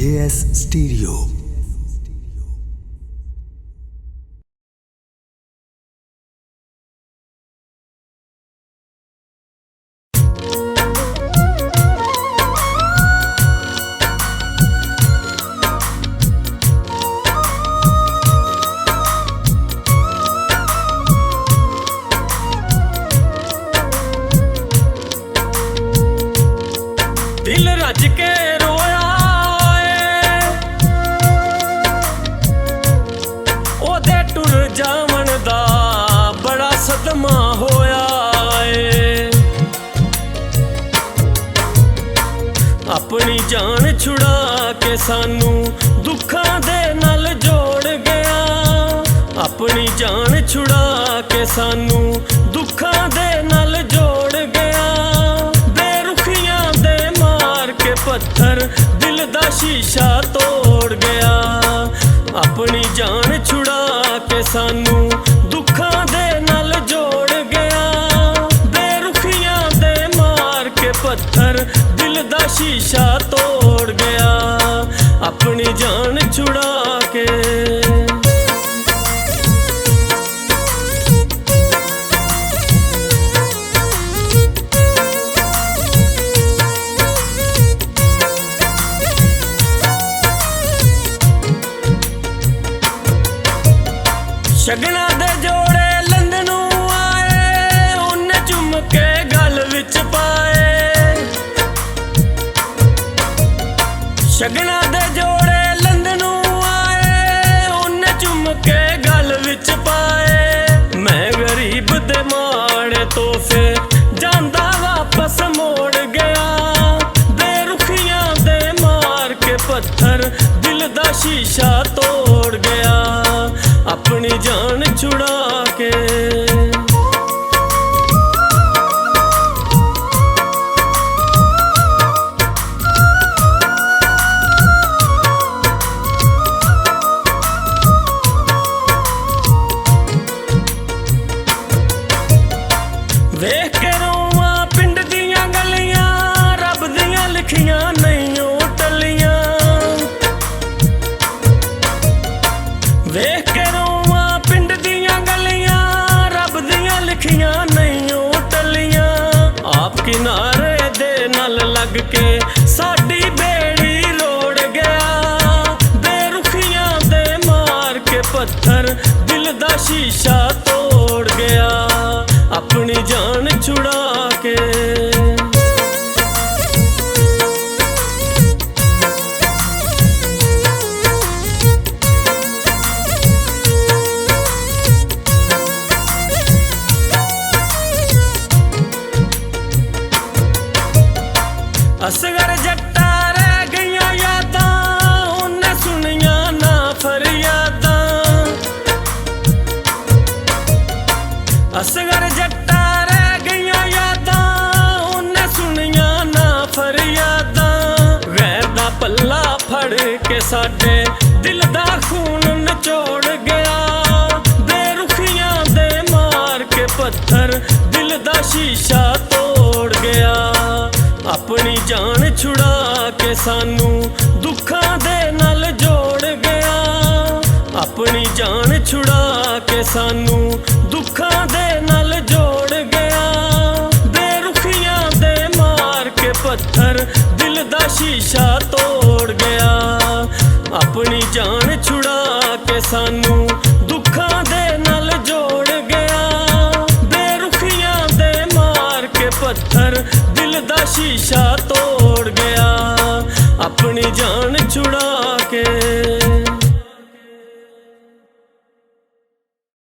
JS Stereo। दिल रज के रोया ओदे टुर जावन दा बड़ा सदमा होया अपनी जान छुड़ा के सानू दुखां दे नाल जोड़ गया। अपनी जान छुड़ा के सानू दुखां दे नाल जोड़ गया। पत्थर दिल दा शीशा तोड़ गया। अपनी जान छुड़ा के सानू दुखां दे नाल जोड़ गया। बेरुखियां दे मार के पत्थर दिल दा शीशा तोड़ गया। अपनी जान छुड़ा के शगना दे जोड़े लंदनों आए उन्हें चुम के गल विच पाए। शगना दे जोड़े लंदनों आए उन्हें चुम के गल विच पाए। मैं गरीब दे माड़े तोहफे जांदा वापस मोड़ गया। बेरुखियां दे मार के पत्थर दिल दा शीशा तोड़ गया। अपनी जान छुड़ा के वेख के रोवा पिंड दियां गलियां रब दियां लिखियां नहीं टलियां। वेख के रोवा पिंड दियां गलियां रब दियां लिखियां नहीं टलियां। आप किनारे दे नाल लग के साडी बेड़ी रोड़ गया। बेरुखियां दे मार के पत्थर दिल दा शीशा तोड़ गया। अपनी जान छुड़ा के असगर जट्टा रह गईयां यादां उन्हें सुनिया ना फरियादां। असगर जट्टा रह गईयां यादां उन्हें सुनिया ना फरियादां। गैर दा पल्ला फड़ के साडे दिल दा खून नचोड़ गया। बेरुखियां दे मार के पत्थर दिल दा शीशा तोड़ गया। अपनी जान छुड़ा के सानू दुखां दे नाल जोड़ गया। अपनी जान छुड़ा के सानू दुखां दे नाल जोड़ गया। बेरुखियां दे मार के पत्थर दिल दा शीशा तोड़ गया। अपनी जान छुड़ा के सानू दुखां दे नाल जोड़ गया। बेरुखियां दे मार के पत्थर दिल दा शीशा तोड़ गया। अपनी जान